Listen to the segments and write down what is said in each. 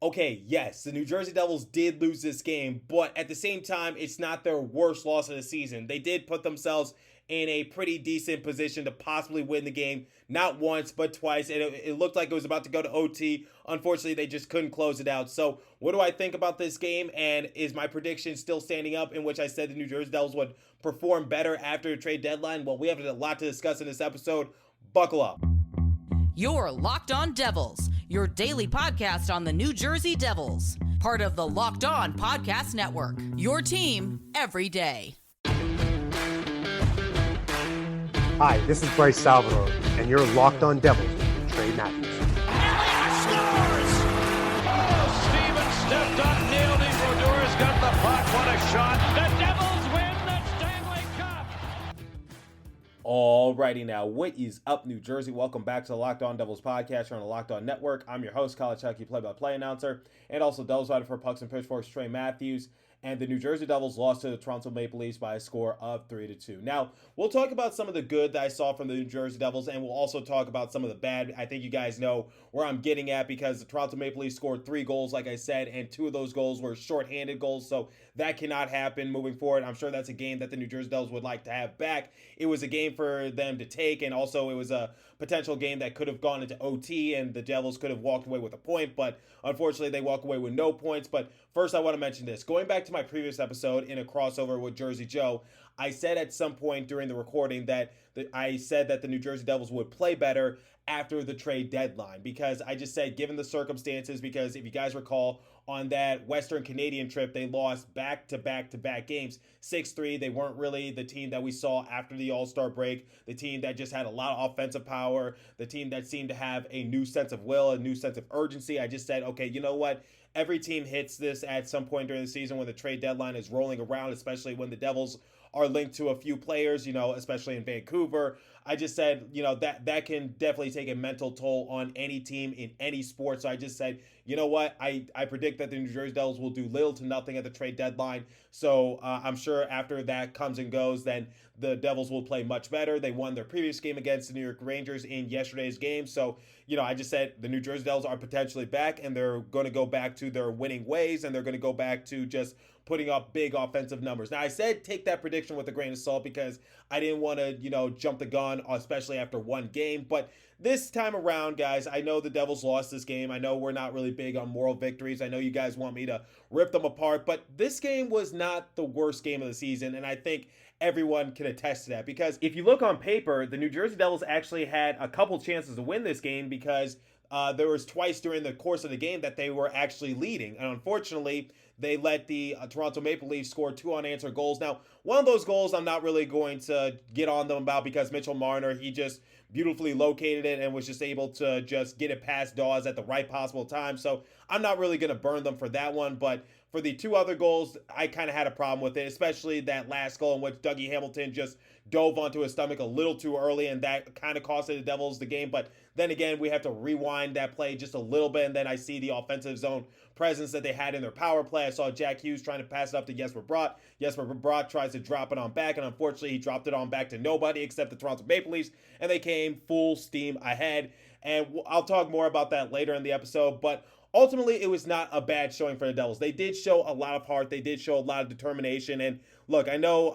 okay, yes, the New Jersey Devils did lose this game, but at the same time, it's not their worst loss of the season. They did put themselves in a pretty decent position to possibly win the game, not once, but twice, and it looked like it was about to go to OT. Unfortunately, they just couldn't close it out. So, what do I think about this game, and is my prediction still standing up, in which I said the New Jersey Devils would perform better after the trade deadline? Well, we have a lot to discuss in this episode. Buckle up. You're Locked On Devils, your daily podcast on the New Jersey Devils. Part of the Locked On Podcast Network, your team every day. Hi, this is Bryce Salvador, and you're Locked On Devils with Trey Matthews. Scores! Oh, Steven stepped up, nailed it. Brodor's got the puck. What a shot. The Devils win the Stanley Cup. Alrighty now, what is up, New Jersey? Welcome back to the Locked On Devils podcast here on the Locked On Network. I'm your host, College Hockey play-by-play announcer, and also Devils writer for Pucks and Pitchforks, Trey Matthews. And the New Jersey Devils lost to the Toronto Maple Leafs by a score of 3-2. Now, we'll talk about some of the good that I saw from the New Jersey Devils, and we'll also talk about some of the bad. I think you guys know where I'm getting at, because the Toronto Maple Leafs scored 3 goals, like I said, and 2 of those goals were shorthanded goals, so that cannot happen moving forward. I'm sure that's a game that the New Jersey Devils would like to have back. It was a game for them to take, and also it was a potential game that could have gone into OT, and the Devils could have walked away with a point, but unfortunately they walk away with no points. But first I want to mention this. Going back to my previous episode in a crossover with Jersey Joe, I said at some point during the recording that I said that the New Jersey Devils would play better after the trade deadline, because I just said, given the circumstances, because if you guys recall, on that Western Canadian trip, they lost back-to-back games, 6-3. They weren't really the team that we saw after the All-Star break, the team that just had a lot of offensive power, the team that seemed to have a new sense of will, a new sense of urgency. I just said, okay, you know what? Every team hits this at some point during the season when the trade deadline is rolling around, especially when the Devils are linked to a few players, especially in Vancouver. I just said, that can definitely take a mental toll on any team in any sport. So I just said, you know what? I predict that the New Jersey Devils will do little to nothing at the trade deadline. So I'm sure after that comes and goes, then the Devils will play much better. They won their previous game against the New York Rangers in yesterday's game. So, I just said the New Jersey Devils are potentially back, and they're going to go back to their winning ways, and they're going to go back to just putting up big offensive numbers. Now, I said take that prediction with a grain of salt, because I didn't want to, jump the gun, especially after one game. But this time around, guys, I know the Devils lost this game. I know we're not really big on moral victories. I know you guys want me to rip them apart, but this game was not the worst game of the season, and I think everyone can attest to that, because if you look on paper, the New Jersey Devils actually had a couple chances to win this game, because there was twice during the course of the game that they were actually leading, and unfortunately, they let the Toronto Maple Leafs score 2 unanswered goals. Now, one of those goals I'm not really going to get on them about, because Mitchell Marner, he just beautifully located it and was just able to just get it past Dawes at the right possible time. So I'm not really going to burn them for that one. But for the 2 other goals, I kind of had a problem with it, especially that last goal in which Dougie Hamilton just dove onto his stomach a little too early, and that kind of costed the Devils the game. But then again, we have to rewind that play just a little bit, and then I see the offensive zone presence that they had in their power play. I saw Jack Hughes trying to pass it up to Jesper Bratt. Jesper Bratt tries to drop it on back, and unfortunately, he dropped it on back to nobody except the Toronto Maple Leafs, and they came full steam ahead. And I'll talk more about that later in the episode, but ultimately, it was not a bad showing for the Devils. They did show a lot of heart. They did show a lot of determination. And look, I know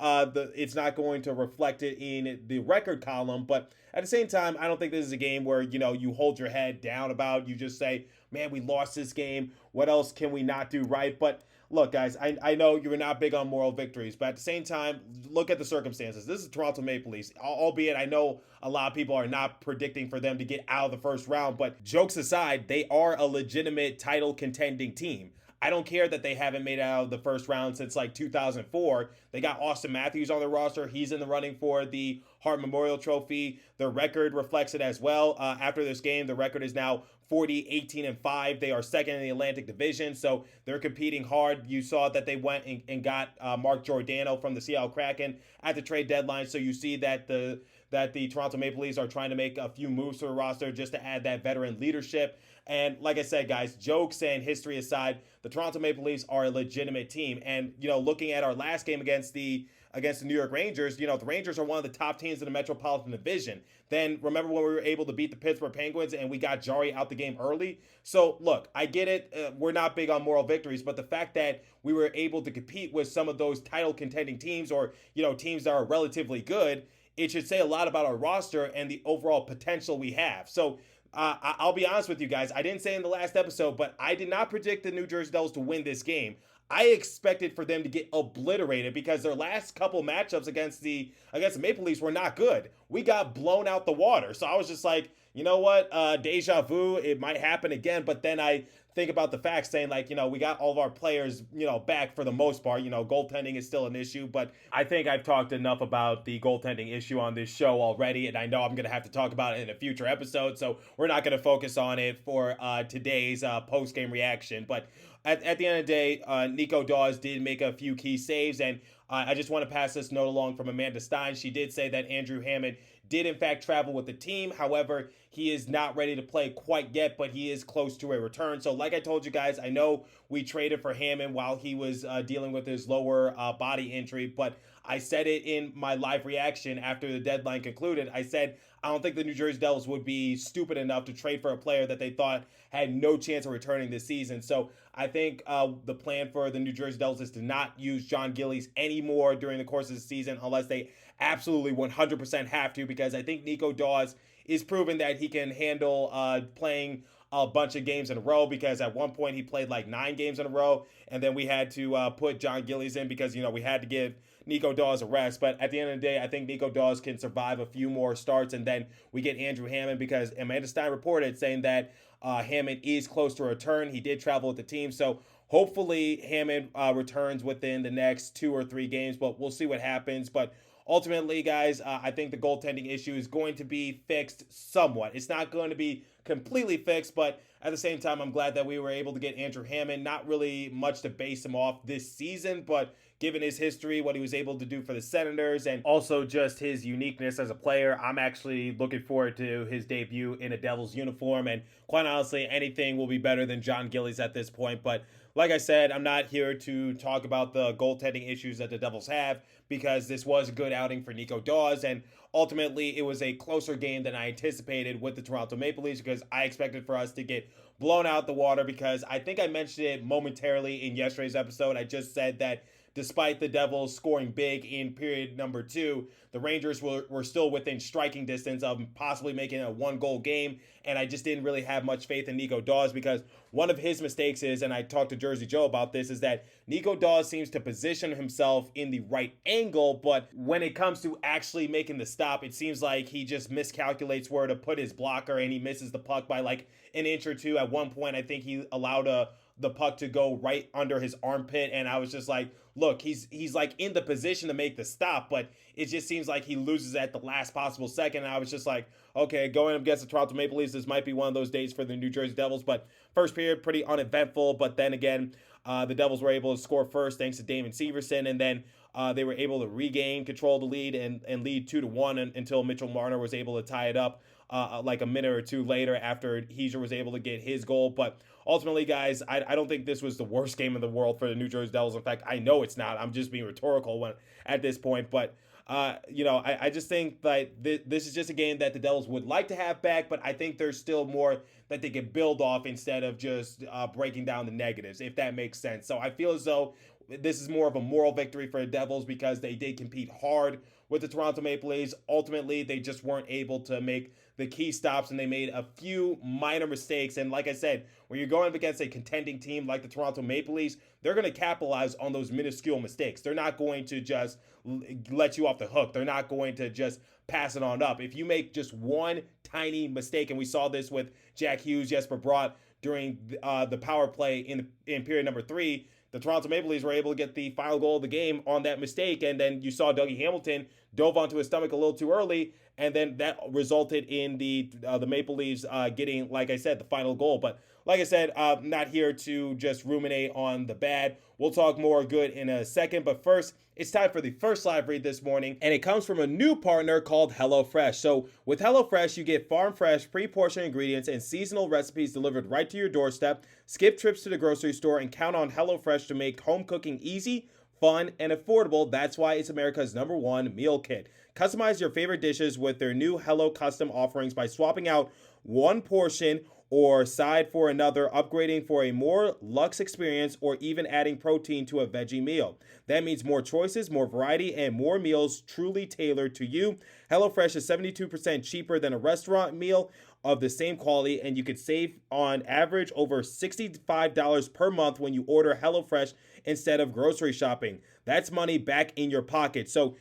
it's not going to reflect it in the record column, but at the same time, I don't think this is a game where, you hold your head down about. You just say, man, we lost this game. What else can we not do right? But look, guys, I know you're not big on moral victories, but at the same time, look at the circumstances. This is Toronto Maple Leafs, albeit I know a lot of people are not predicting for them to get out of the first round, but jokes aside, they are a legitimate title contending team. I don't care that they haven't made it out of the first round since like 2004. They got Austin Matthews on the roster. He's in the running for the Hart Memorial Trophy. Their record reflects it as well. After this game, the record is now 40-18-5. They are second in the Atlantic Division, so they're competing hard. You saw that they went and got Mark Giordano from the Seattle Kraken at the trade deadline, so you see that the Toronto Maple Leafs are trying to make a few moves to the roster just to add that veteran leadership. And like I said, guys, jokes and history aside, the Toronto Maple Leafs are a legitimate team. And, looking at our last game against the New York Rangers, the Rangers are one of the top teams in the Metropolitan Division. Then remember when we were able to beat the Pittsburgh Penguins and we got Jari out the game early? So look, I get it. We're not big on moral victories, but the fact that we were able to compete with some of those title contending teams or, teams that are relatively good, it should say a lot about our roster and the overall potential we have. So I'll be honest with you guys. I didn't say in the last episode, but I did not predict the New Jersey Devils to win this game. I expected for them to get obliterated because their last couple matchups against the Maple Leafs were not good. We got blown out the water. So I was just like, you know what? Deja vu. It might happen again. But then I think about the facts saying like, we got all of our players, back for the most part. Goaltending is still an issue. But I think I've talked enough about the goaltending issue on this show already. And I know I'm going to have to talk about it in a future episode. So we're not going to focus on it for today's post-game reaction. But at the end of the day, Nico Daws did make a few key saves, and I just want to pass this note along from Amanda Stein. She did say that Andrew Hammond did in fact travel with the team. However, he is not ready to play quite yet, but he is close to a return. So like I told you guys, I know we traded for Hammond while he was dealing with his lower body injury, but I said it in my live reaction after the deadline concluded. I said, I don't think the New Jersey Devils would be stupid enough to trade for a player that they thought had no chance of returning this season. So I think the plan for the New Jersey Devils is to not use John Gillies anymore during the course of the season unless they absolutely 100% have to, because I think Nico Daws is proven that he can handle playing a bunch of games in a row, because at one point he played like 9 games in a row, and then we had to put John Gillies in because, we had to give Nico Daws a rest. But at the end of the day, I think Nico Daws can survive a few more starts, and then we get Andrew Hammond, because Amanda Stein reported saying that Hammond is close to a return. He did travel with the team, so hopefully Hammond returns within the next 2 or 3 games, but we'll see what happens. But ultimately, guys, I think the goaltending issue is going to be fixed somewhat. It's not going to be completely fixed, but at the same time, I'm glad that we were able to get Andrew Hammond. Not really much to base him off this season, but given his history, what he was able to do for the Senators, and also just his uniqueness as a player, I'm actually looking forward to his debut in a Devils uniform. And quite honestly, anything will be better than John Gillies at this point. But like I said, I'm not here to talk about the goaltending issues that the Devils have, because this was a good outing for Nico Daws, and ultimately it was a closer game than I anticipated with the Toronto Maple Leafs, because I expected for us to get blown out the water, because I think I mentioned it momentarily in yesterday's episode. I just said that despite the Devils scoring big in period number 2, the Rangers were still within striking distance of possibly making a 1-goal game. And I just didn't really have much faith in Nico Daws, because one of his mistakes is, and I talked to Jersey Joe about this, is that Nico Daws seems to position himself in the right angle, but when it comes to actually making the stop, it seems like he just miscalculates where to put his blocker, and he misses the puck by like an inch or two. At one point, I think he allowed the puck to go right under his armpit, and I was just like, look, he's like in the position to make the stop, but it just seems like he loses at the last possible second. And I was just like, okay, going up against the Toronto Maple Leafs, this might be one of those days for the New Jersey Devils. But first period, pretty uneventful, but then again, the Devils were able to score first thanks to Damon Severson, and then they were able to regain control of the lead and lead 2-1 until Mitchell Marner was able to tie it up like a minute or two later after Heiser was able to get his goal. But ultimately, guys, I don't think this was the worst game in the world for the New Jersey Devils. In fact, I know it's not. I'm just being rhetorical at this point. But, I just think that this is just a game that the Devils would like to have back, but I think there's still more that they can build off instead of just breaking down the negatives, if that makes sense. So I feel as though this is more of a moral victory for the Devils, because they did compete hard with the Toronto Maple Leafs. Ultimately, they just weren't able to make the key stops, and they made a few minor mistakes. And like I said, when you're going up against a contending team like the Toronto Maple Leafs, they're going to capitalize on those minuscule mistakes. They're not going to just let you off the hook. They're not going to just pass it on up. If you make just one tiny mistake, and we saw this with Jack Hughes, Jesper Bratt during the power play in period number 3, the Toronto Maple Leafs were able to get the final goal of the game on that mistake. And then you saw Dougie Hamilton dove onto his stomach a little too early, and then that resulted in the Maple Leafs getting, like I said, the final goal. But like I said, I'm not here to just ruminate on the bad. We'll talk more good in a second, but first, it's time for the first live read this morning, and it comes from a new partner called HelloFresh. So with HelloFresh, you get farm fresh, pre-portioned ingredients and seasonal recipes delivered right to your doorstep. Skip trips to the grocery store and count on HelloFresh to make home cooking easy, fun, and affordable. That's why it's America's #1 meal kit. Customize your favorite dishes with their new Hello Custom offerings by swapping out one portion or side for another, upgrading for a more luxe experience, or even adding protein to a veggie meal. That means more choices, more variety, and more meals truly tailored to you. HelloFresh is 72% cheaper than a restaurant meal of the same quality, and you could save on average over $65 per month when you order HelloFresh instead of grocery shopping. That's money back in your pocket. So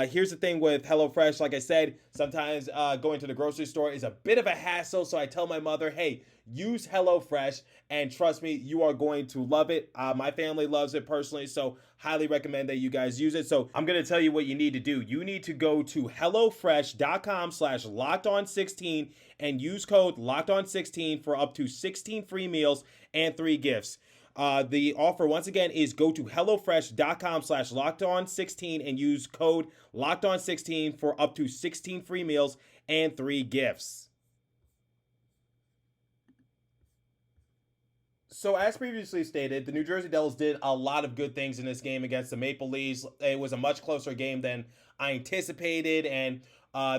here's the thing with HelloFresh. Like I said, sometimes going to the grocery store is a bit of a hassle. So I tell my mother, hey, use HelloFresh, and trust me, you are going to love it. My family loves it personally, so highly recommend that you guys use it. So I'm going to tell you what you need to do. You need to go to HelloFresh.com/LockedOn16 and use code LockedOn16 for up to 16 free meals and 3 gifts. The offer, once again, is go to HelloFresh.com/LockedOn16 and use code LockedOn16 for up to 16 free meals and 3 gifts. So as previously stated, the New Jersey Devils did a lot of good things in this game against the Maple Leafs. It was a much closer game than I anticipated, and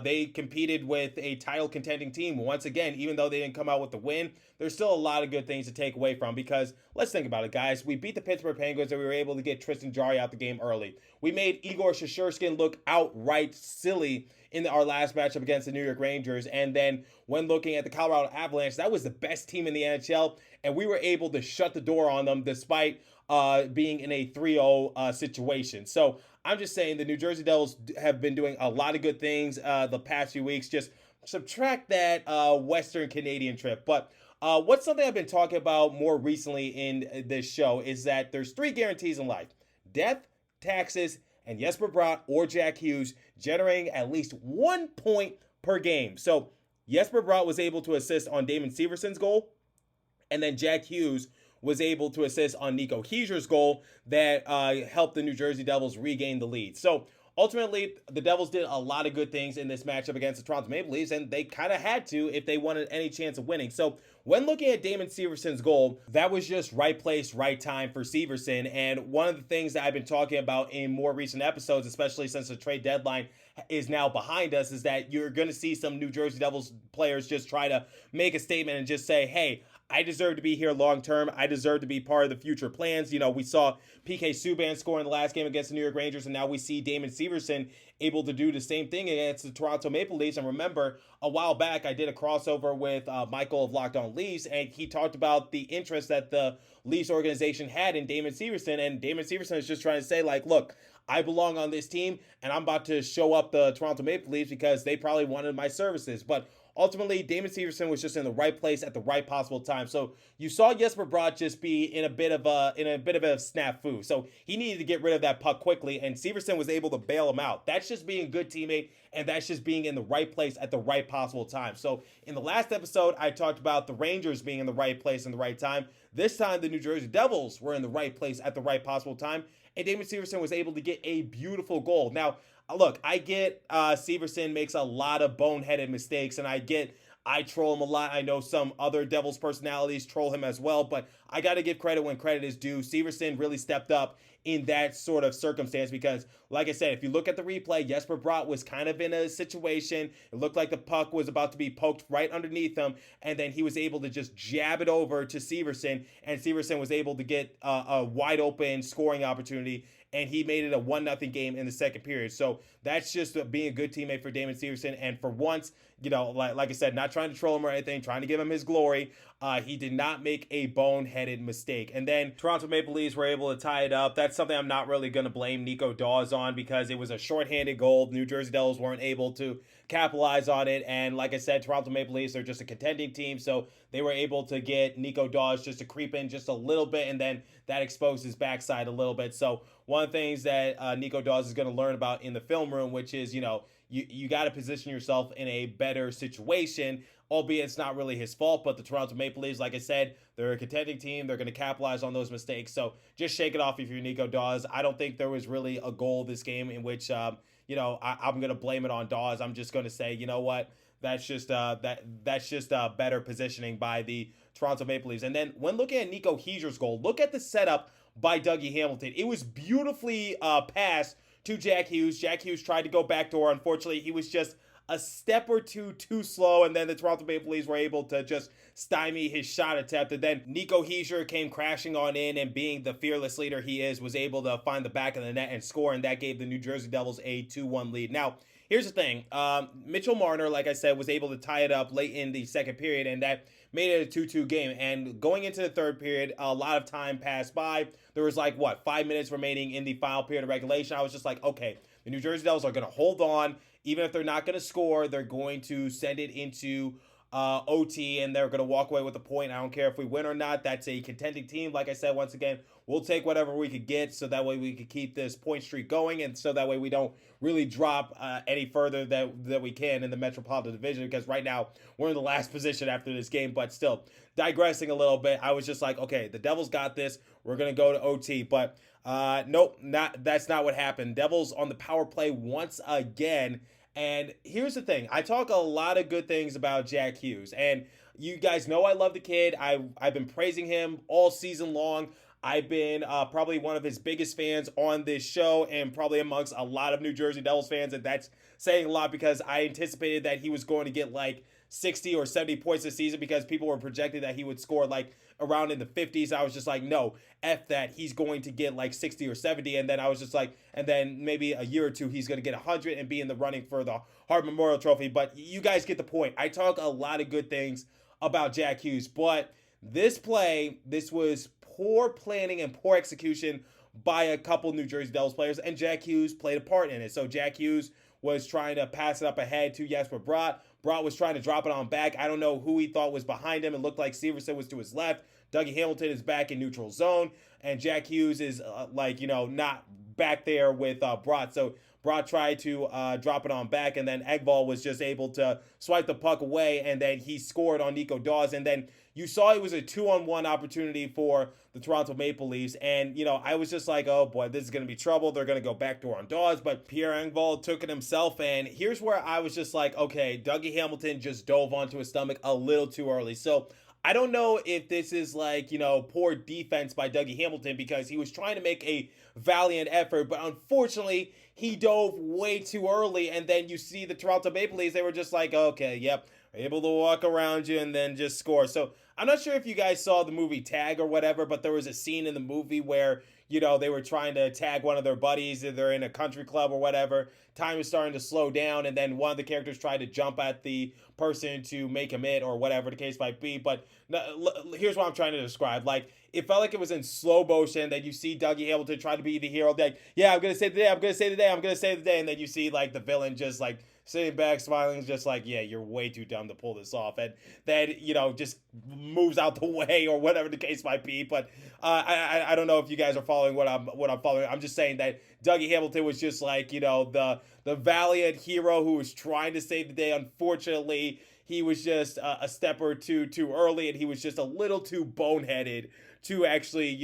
they competed with a title contending team. Once again, even though they didn't come out with the win, there's still a lot of good things to take away from, because let's think about it, guys. We beat the Pittsburgh Penguins, and we were able to get Tristan Jarry out the game early. We made Igor Shesterkin look outright silly in our last matchup against the New York Rangers. And then when looking at the Colorado Avalanche, that was the best team in the NHL, and we were able to shut the door on them despite being in a 3-0 situation. So I'm just saying the New Jersey Devils have been doing a lot of good things the past few weeks. Just subtract that Western Canadian trip. But what's something I've been talking about more recently in this show is that there's 3 guarantees in life: death, taxes, and Jesper Bratt or Jack Hughes generating at least 1 point per game. So Jesper Bratt was able to assist on Damon Severson's goal, and then Jack Hughes was able to assist on Nico Heischer's goal that helped the New Jersey Devils regain the lead. So ultimately, the Devils did a lot of good things in this matchup against the Toronto Maple Leafs, and they kind of had to if they wanted any chance of winning. So when looking at Damon Severson's goal, that was just right place, right time for Severson. And one of the things that I've been talking about in more recent episodes, especially since the trade deadline is now behind us, is that you're going to see some New Jersey Devils players just try to make a statement and just say, hey, I deserve to be here long term. I deserve to be part of the future plans. You know, we saw PK Subban score in the last game against the New York Rangers, and now we see Damon Severson able to do the same thing against the Toronto Maple Leafs. And remember, a while back, I did a crossover with Michael of Locked On Leafs, and he talked about the interest that the Leafs organization had in Damon Severson. And Damon Severson is just trying to say, like, look, I belong on this team, and I'm about to show up the Toronto Maple Leafs because they probably wanted my services. But ultimately, Damon Severson was just in the right place at the right possible time. So you saw Jesper Bratt just be in a bit of a snafu. So he needed to get rid of that puck quickly, and Severson was able to bail him out. That's just being a good teammate, and that's just being in the right place at the right possible time. So in the last episode, I talked about the Rangers being in the right place in the right time. This time, the New Jersey Devils were in the right place at the right possible time, and Damon Severson was able to get a beautiful goal. Now, look, I get Severson makes a lot of boneheaded mistakes, and I troll him a lot. I know some other Devils personalities troll him as well, but I got to give credit when credit is due. Severson really stepped up in that sort of circumstance because, like I said, if you look at the replay, Jesper Bratt was kind of in a situation. It looked like the puck was about to be poked right underneath him, and then he was able to just jab it over to Severson, and Severson was able to get a wide open scoring opportunity, and he made it a 1-0 game in the second period. So that's just being a good teammate for Damon Severson. And for once, you know, like I said, not trying to troll him or anything, trying to give him his glory. He did not make a boneheaded mistake. And then Toronto Maple Leafs were able to tie it up. That's something I'm not really going to blame Nico Dawes on because it was a shorthanded goal. New Jersey Devils weren't able to capitalize on it. And like I said, Toronto Maple Leafs are just a contending team. So they were able to get Nico Dawes just to creep in just a little bit. And then that exposed his backside a little bit. So one of the things that Nico Dawes is going to learn about in the film room, which is, you know, you got to position yourself in a better situation, albeit it's not really his fault. But the Toronto Maple Leafs, like I said, they're a contending team. They're going to capitalize on those mistakes. So just shake it off if you're Nico Dawes. I don't think there was really a goal this game in which, I'm going to blame it on Dawes. I'm just going to say, you know what? That's just better positioning by the Toronto Maple Leafs. And then when looking at Nico Heischer's goal, look at the setup by Dougie Hamilton. It was beautifully passed to Jack Hughes. Jack Hughes tried to go backdoor. Unfortunately, he was just a step or two too slow, and then the Toronto Maple Leafs were able to just stymie his shot attempt. And then Nico Hischier came crashing on in, and being the fearless leader he is, was able to find the back of the net and score, and that gave the New Jersey Devils a 2-1 lead. Now, here's the thing. Mitchell Marner, like I said, was able to tie it up late in the second period, and that made it a 2-2 game. And going into the third period, a lot of time passed by. There was 5 minutes remaining in the final period of regulation. I was just like, okay, the New Jersey Devils are going to hold on. Even if they're not going to score, they're going to send it into OT, and they're going to walk away with a point. I don't care if we win or not. That's a contending team. Like I said, once again, we'll take whatever we could get, so that way we could keep this point streak going, and so that way we don't really drop any further that we can in the Metropolitan Division, because right now we're in the last position after this game. But still, digressing a little bit, I was just like, okay, the Devils got this. We're going to go to OT. But nope, that's not what happened. Devils on the power play once again. And here's the thing. I talk a lot of good things about Jack Hughes, and you guys know I love the kid. I've been praising him all season long. I've been probably one of his biggest fans on this show, and probably amongst a lot of New Jersey Devils fans, and that's saying a lot, because I anticipated that he was going to get 60 or 70 points this season, because people were projecting that he would score around in the 50s. I was just like, no, F that. He's going to get 60 or 70. And then I was just like, and then maybe a year or two, he's going to get 100 and be in the running for the Hart Memorial Trophy. But you guys get the point. I talk a lot of good things about Jack Hughes, but this was poor planning and poor execution by a couple New Jersey Devils players, and Jack Hughes played a part in it. So Jack Hughes was trying to pass it up ahead to Jesper Bratt. Bratt was trying to drop it on back. I don't know who he thought was behind him. It looked like Severson was to his left. Dougie Hamilton is back in neutral zone, and Jack Hughes is not back there with Bratt. So Bratt tried to drop it on back, and then Engvall was just able to swipe the puck away, and then he scored on Nico Dawes. And then you saw it was a 2-on-1 opportunity for the Toronto Maple Leafs, and I was just like, oh boy, this is going to be trouble. They're going to go backdoor on Dawes, but Pierre Engvall took it himself, and here's where I was just like, okay, Dougie Hamilton just dove onto his stomach a little too early. So I don't know if this is poor defense by Dougie Hamilton, because he was trying to make a valiant effort, but unfortunately he dove way too early. And then you see the Toronto Maple Leafs, they were just like, okay, yep, able to walk around you and then just score. So I'm not sure if you guys saw the movie Tag or whatever, but there was a scene in the movie where they were trying to tag one of their buddies. They're in a country club or whatever. Time is starting to slow down, and then one of the characters tried to jump at the person to make him hit, or whatever the case might be. But here's what I'm trying to describe. It felt like it was in slow motion that you see Dougie Hamilton try to be the hero. Yeah, I'm going to save the day. I'm going to save the day. I'm going to save the day. And then you see the villain just sitting back, smiling, just yeah, you're way too dumb to pull this off. And then, just moves out the way, or whatever the case might be. I don't know if you guys are following what I'm following. I'm just saying that Dougie Hamilton was just the valiant hero who was trying to save the day. Unfortunately, he was just a step or two too early, and he was just a little too boneheaded to actually,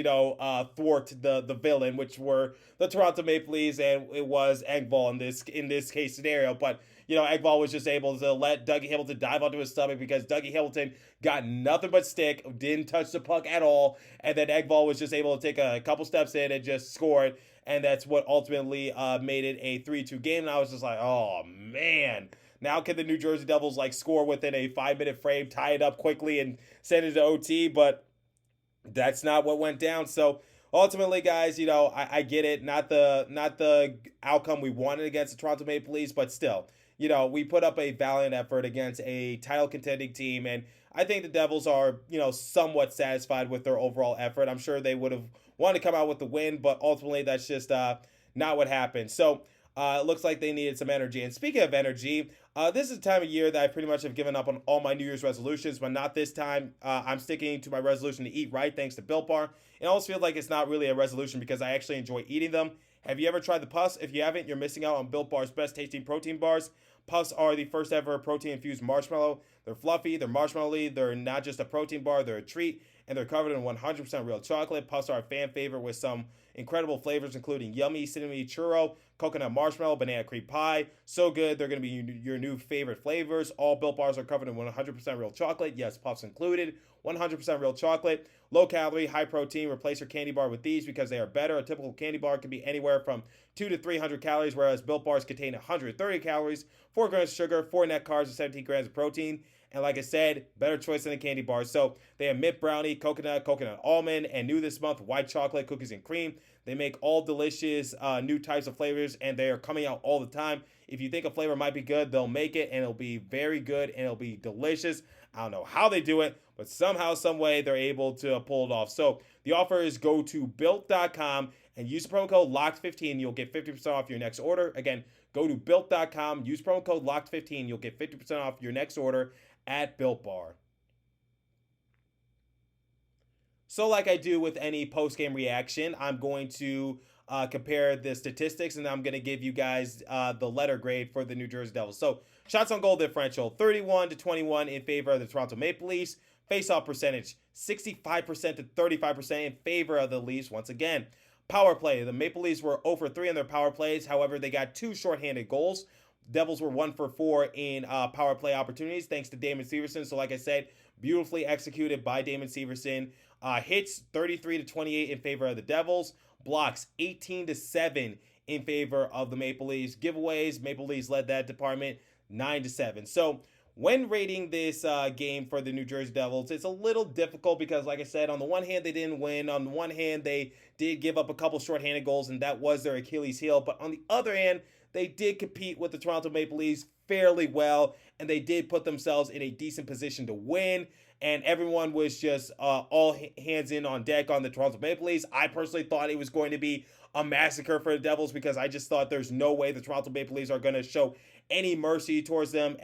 thwart the villain, which were the Toronto Maple Leafs, and it was Engvall in this case scenario. But Engvall was just able to let Dougie Hamilton dive onto his stomach, because Dougie Hamilton got nothing but stick, didn't touch the puck at all, and then Engvall was just able to take a couple steps in and just score it, and that's what ultimately made it a 3-2 game. And I was just like, oh man. Now can the New Jersey Devils score within a 5-minute frame, tie it up quickly, and send it to OT? But that's not what went down. So ultimately, guys, I get it. Not the outcome we wanted against the Toronto Maple Leafs, but still, we put up a valiant effort against a title contending team, and I think the Devils are, somewhat satisfied with their overall effort. I'm sure they would have wanted to come out with the win, but ultimately that's just not what happened. So it looks like they needed some energy. And speaking of energy, this is the time of year that I pretty much have given up on all my New Year's resolutions, but not this time. I'm sticking to my resolution to eat right, thanks to Built Bar. It almost feels like it's not really a resolution, because I actually enjoy eating them. Have you ever tried the Puffs? If you haven't, you're missing out on Built Bar's best tasting protein bars. Puffs are the first ever protein-infused marshmallow. They're fluffy, they're marshmallowy, they're not just a protein bar, they're a treat, and they're covered in 100% real chocolate. Puffs are a fan favorite with some incredible flavors, including yummy cinnamon churro, coconut marshmallow, banana cream pie. So good, they're going to be your new favorite flavors. All Built Bars are covered in 100% real chocolate. Yes, Puffs included. 100% real chocolate. Low calorie, high protein. Replace your candy bar with these because they are better. A typical candy bar can be anywhere from 200 to 300 calories, whereas Built Bars contain 130 calories, 4 grams of sugar, 4 net carbs, and 17 grams of protein. And like I said, better choice than the candy bars. So they have mint brownie, coconut almond, and new this month, white chocolate, cookies and cream. They make all delicious new types of flavors, and they are coming out all the time. If you think a flavor might be good, they'll make it, and it'll be very good, and it'll be delicious. I don't know how they do it, but somehow, some way, they're able to pull it off. So the offer is go to Built.com and use the promo code LOCKED15. You'll get 50% off your next order. Again, go to Built.com, use promo code LOCKED15. You'll get 50% off your next order at Built Bar. So like I do with any post-game reaction, I'm going to compare the statistics, and I'm going to give you guys the letter grade for the New Jersey Devils. So shots on goal differential, 31-21 in favor of the Toronto Maple Leafs. Face-off percentage, 65% to 35% in favor of the Leafs once again. Power play, the Maple Leafs were 0 for 3 on their power plays. However, they got 2 shorthanded goals. Devils were 1 for 4 in power play opportunities thanks to Damon Severson. So like I said, beautifully executed by Damon Severson. Hits 33-28 in favor of the Devils. Blocks 18-7 in favor of the Maple Leafs. Giveaways, Maple Leafs led that department 9-7. So when rating this game for the New Jersey Devils, it's a little difficult because, like I said, on the one hand, they didn't win. On the one hand, they did give up a couple shorthanded goals, and that was their Achilles heel. But on the other hand, they did compete with the Toronto Maple Leafs fairly well, and they did put themselves in a decent position to win. And everyone was just all hands in on deck on the Toronto Maple Leafs. I personally thought it was going to be a massacre for the Devils because I just thought there's no way the Toronto Maple Leafs are going to show any mercy towards them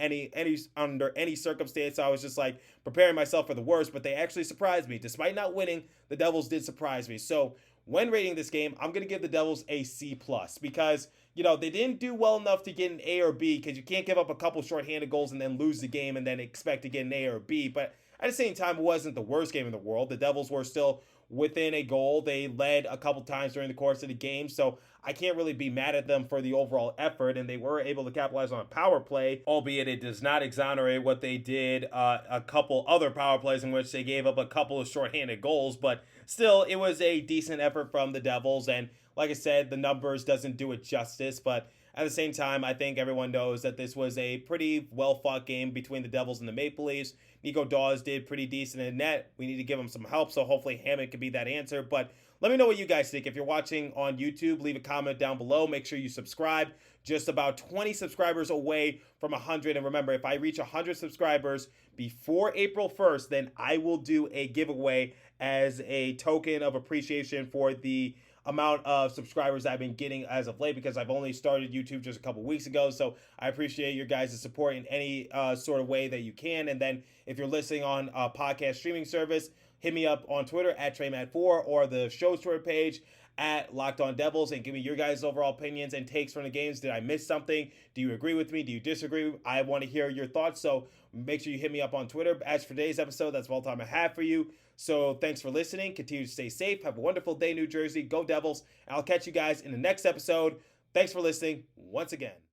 under any circumstance. So I was just like preparing myself for the worst, but they actually surprised me. Despite not winning, the Devils did surprise me. So when rating this game, I'm going to give the Devils a C+ because, you know, they didn't do well enough to get an A or B because you can't give up a couple shorthanded goals and then lose the game and then expect to get an A or B. But at the same time, it wasn't the worst game in the world. The Devils were still within a goal. They led a couple times during the course of the game, so I can't really be mad at them for the overall effort, and they were able to capitalize on a power play, albeit it does not exonerate what they did a couple other power plays in which they gave up a couple of shorthanded goals, but still, it was a decent effort from the Devils, and like I said, the numbers doesn't do it justice, but at the same time, I think everyone knows that this was a pretty well-fought game between the Devils and the Maple Leafs. Nico Dawes did pretty decent in net. We need to give him some help, so hopefully Hammond could be that answer. But let me know what you guys think. If you're watching on YouTube, leave a comment down below. Make sure you subscribe. Just about 20 subscribers away from 100. And remember, if I reach 100 subscribers before April 1st, then I will do a giveaway as a token of appreciation for the amount of subscribers I've been getting as of late because I've only started YouTube just a couple weeks ago. So I appreciate your guys' support in any sort of way that you can. And then if you're listening on a podcast streaming service, hit me up on Twitter at TreyMat4 or the show's Twitter page at Locked On Devils and give me your guys' overall opinions and takes from the games. Did I miss something? Do you agree with me? Do you disagree? I want to hear your thoughts. So make sure you hit me up on Twitter. As for today's episode, that's all the time I have for you. So thanks for listening. Continue to stay safe. Have a wonderful day, New Jersey. Go Devils. And I'll catch you guys in the next episode. Thanks for listening once again.